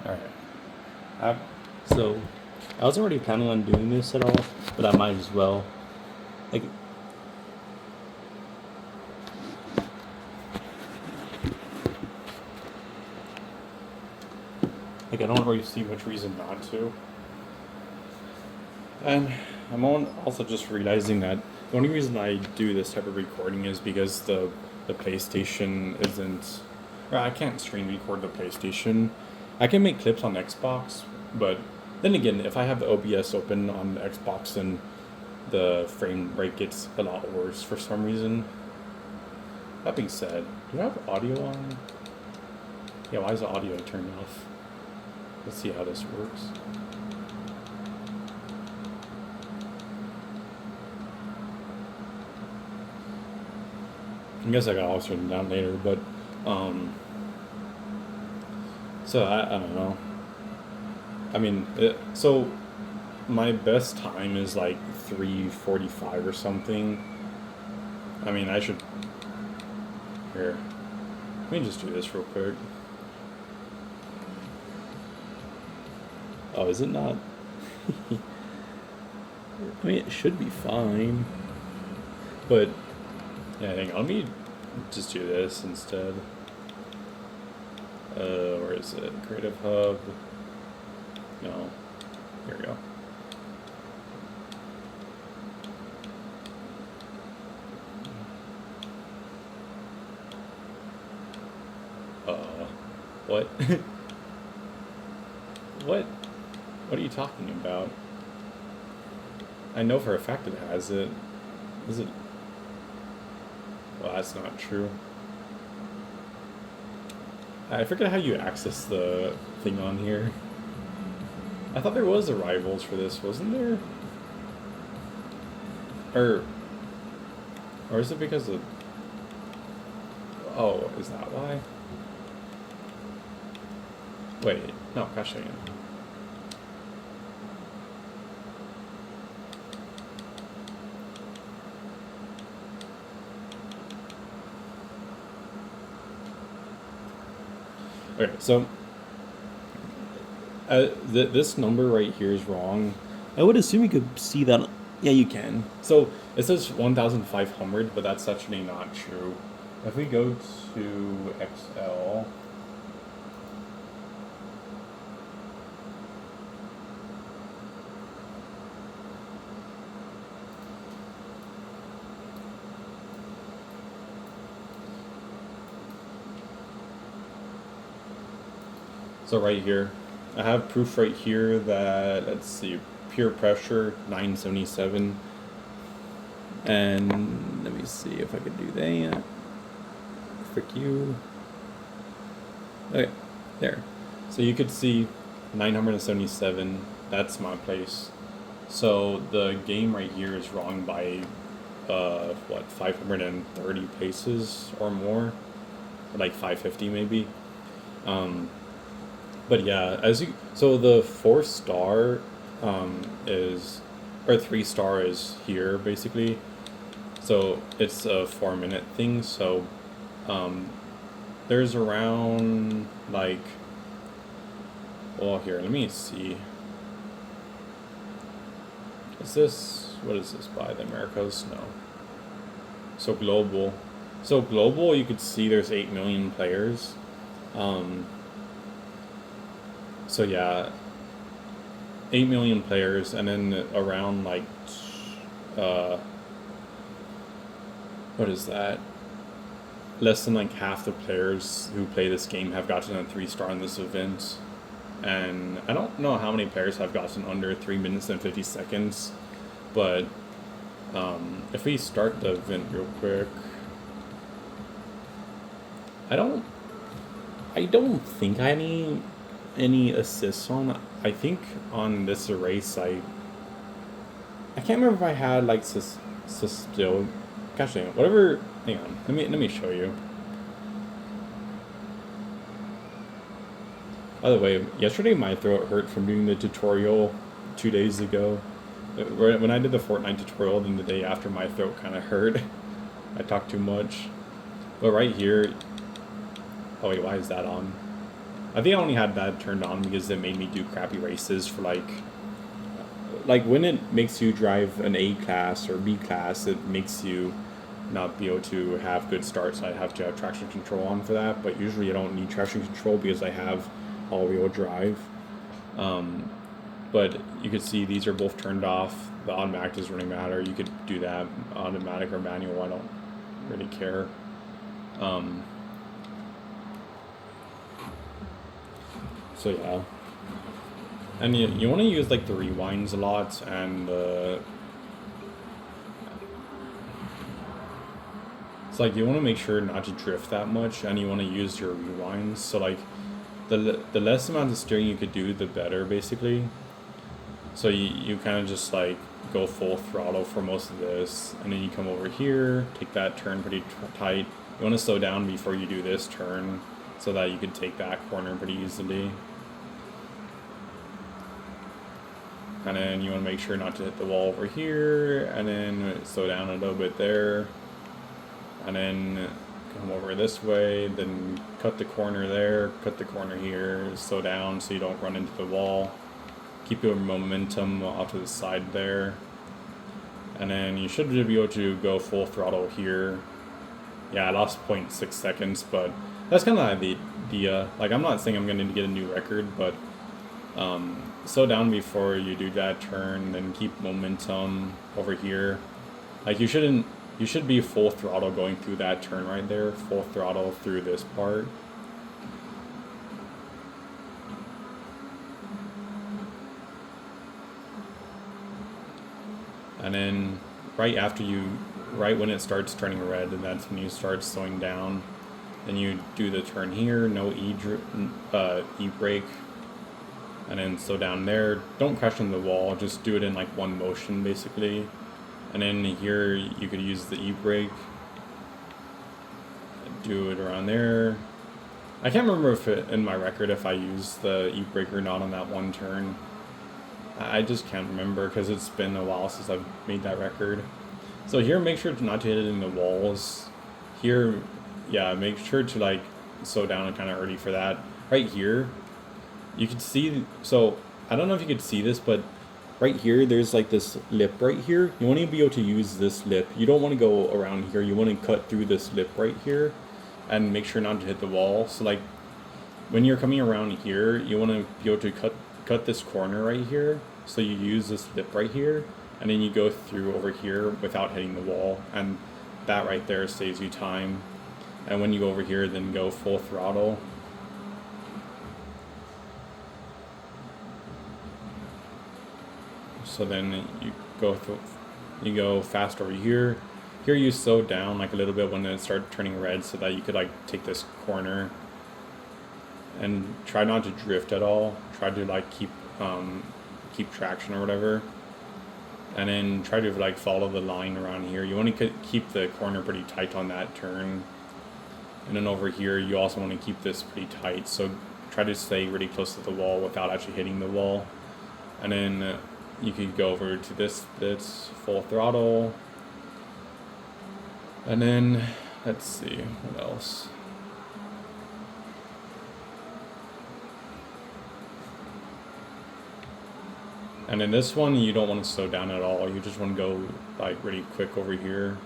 Alright. So, I wasn't already planning on doing this at all, but I might as well. Like, I don't really see much reason not to. And I'm also just realizing that the only reason I do this type of recording is because the PlayStation isn't, or I can't stream record the PlayStation. I can make clips on Xbox, but then again, if I have the OBS open on the Xbox, then the frame rate gets a lot worse for some reason. That being said, do I have audio on? Yeah, why is the audio turned off? Let's see how this works. I guess I got all turn down later, but so I don't know. I mean, so my best time is like 3:45 or something. I mean, I should here. Let me just do this real quick. Oh, is it not? I mean, it should be fine. But yeah, hang on. Let me just do this instead. Where is it? Creative Hub. No. Here we go. What? What? What are you talking about? I know for a fact it has it. Is it? Well, that's not true. I forget how you access the thing on here. I thought there was arrivals for this, wasn't there? Or is it because of... Oh, is that why? Wait, no, gosh dang it. Okay, so this number right here is wrong. I would assume you could see that. Yeah, you can. So it says 1,500, but that's actually not true. If we go to XL, so right here, I have proof right here that, let's see, pure pressure 977. And let me see if I could do that. Frick you. Okay, there. So you could see 977. That's my place. So the game right here is wrong by, what, 530 paces or more? Or like 550 maybe. But yeah, so the 4-star is, or 3-star is here basically. So it's a 4-minute thing. So there's around like, well, here, let me see. What is this by the Americas? No. So global. So global, you could see there's 8 million players. So yeah, 8 million players, and then around like, what is that? Less than like half the players who play this game have gotten a 3-star in this event. And I don't know how many players have gotten under 3 minutes and 50 seconds, but if we start the event real quick, I don't think I need any assists on. I think on this race I can't remember if I had like still, gosh dang it, whatever. Hang on, let me show you. By the way, yesterday my throat hurt from doing the tutorial 2 days ago. When I did the Fortnite tutorial, then the day after my throat kind of hurt. I talked too much. But right here, oh wait, why is that on? I think I only had that turned on because it made me do crappy races for like when it makes you drive an A class or B class, it makes you not be able to have good starts. I have to have traction control on for that, but usually I don't need traction control because I have all-wheel drive. But you could see these are both turned off. The automatic doesn't really matter. You could do that automatic or manual. I don't really care. So yeah. And you want to use like the rewinds a lot, and it's like you want to make sure not to drift that much, and you want to use your rewinds. So like the less amount of steering you could do, the better, basically. So you kind of just like go full throttle for most of this, and then you come over here, take that turn pretty tight. You want to slow down before you do this turn, so that you can take that corner pretty easily. And then you want to make sure not to hit the wall over here, and then slow down a little bit there. And then come over this way, then cut the corner there, cut the corner here, slow down so you don't run into the wall. Keep your momentum off to the side there. And then you should be able to go full throttle here. Yeah, I lost 0.6 seconds, but that's kind of the idea. Like, I'm not saying I'm going to get a new record, but slow down before you do that turn, then keep momentum over here. Like, you should be full throttle going through that turn right there, full throttle through this part. And then right when it starts turning red, and that's when you start slowing down. Then you do the turn here, no e-brake, and then slow down there. Don't crash into the wall, just do it in like one motion basically. And then here you could use the e-brake, do it around there. I can't remember if in my record if I used the e-brake or not on that one turn. I just can't remember because it's been a while since I've made that record. So here, make sure not to hit it in the walls. Here, yeah, make sure to like slow down and kind of early for that. Right here, you can see, so I don't know if you could see this, but right here, there's like this lip right here. You want to be able to use this lip. You don't want to go around here. You want to cut through this lip right here and make sure not to hit the wall. So like when you're coming around here, you want to be able to cut this corner right here. So you use this lip right here, and then you go through over here without hitting the wall, and that right there saves you time. And when you go over here, then go full throttle. So then you go fast over here. Here you slow down like a little bit when it starts turning red, so that you could like take this corner and try not to drift at all. Try to like keep traction or whatever, and then try to like follow the line around here. You want to keep the corner pretty tight on that turn, and then over here you also want to keep this pretty tight, so try to stay really close to the wall without actually hitting the wall. And then you could go over to this full throttle, and then let's see what else. And in this one, you don't want to slow down at all. You just want to go like really quick over here.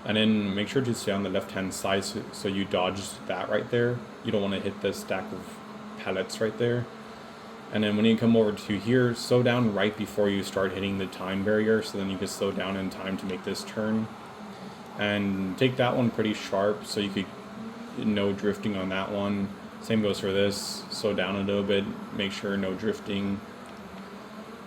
And then make sure to stay on the left-hand side so you dodge that right there. You don't want to hit this stack of pallets right there. And then when you come over to here, slow down right before you start hitting the time barrier, so then you can slow down in time to make this turn. And take that one pretty sharp so you could no drifting on that one. Same goes for this. Slow down a little bit, make sure no drifting.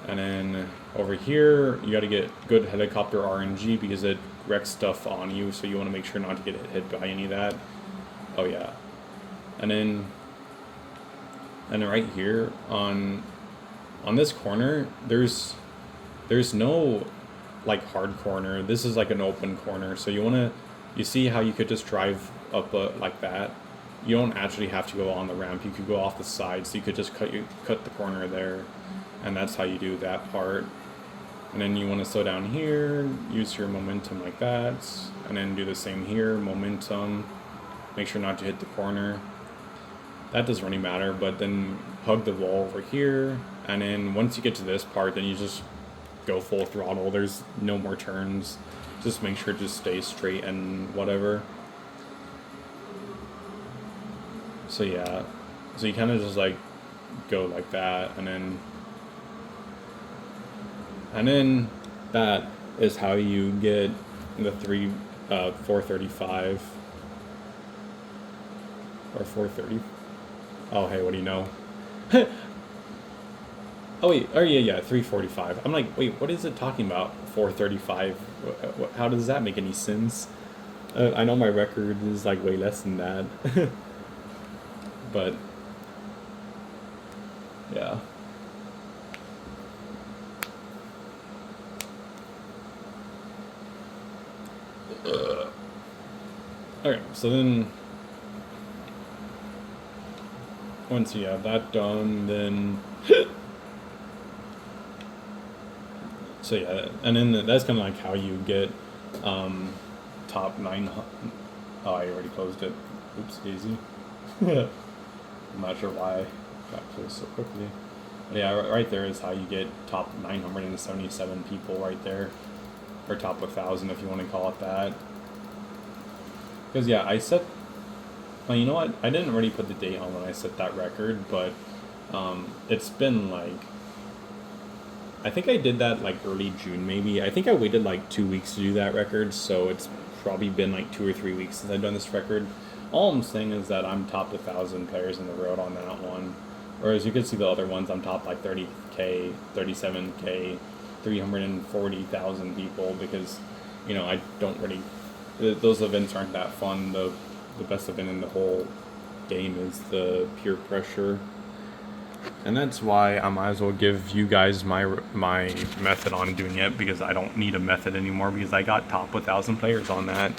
And then over here, you got to get good helicopter RNG because it wrecks stuff on you, so you want to make sure not to get hit by any of that. Oh yeah. And then right here on this corner, there's no like hard corner. This is like an open corner, so you see how you could just drive up like that. You don't actually have to go on the ramp. You could go off the side, so you could just cut the corner there. And that's how you do that part. And then you want to slow down here, use your momentum like that, and then do the same here, momentum, make sure not to hit the corner. that doesn't really matter. But then hug the wall over here, and then once you get to this part, then you just go full throttle. There's no more turns. Just make sure it just stays straight and whatever. So yeah, so you kind of just like go like that, and then that is how you get the 435 or 430. Oh hey, what do you know? Oh wait, oh yeah, 345. I'm like, wait, what is it talking about? 435. How does that make any sense? I know my record is like way less than that. But yeah. Okay, so then once you have that done, then so yeah, and then that's kind of like how you get top 900. Oh, I already closed it. Oops, daisy. I'm not sure why I got closed so quickly. But yeah, right there is how you get top 977 people right there, or top 1,000 if you want to call it that. Because yeah, I set. Well, you know what? I didn't really put the date on when I set that record, but it's been like. I think I did that like early June, maybe. I think I waited like 2 weeks to do that record, so it's probably been like 2 or 3 weeks since I've done this record. All I'm saying is that I'm top 1,000 players in the world on that one. Whereas you can see the other ones, I'm top like 30K, 37K, 340,000 people, because, you know, I don't really, those events aren't that fun. The best event in the whole game is the peer pressure. And that's why I might as well give you guys my method on doing it, because I don't need a method anymore, because I got top 1,000 players on that.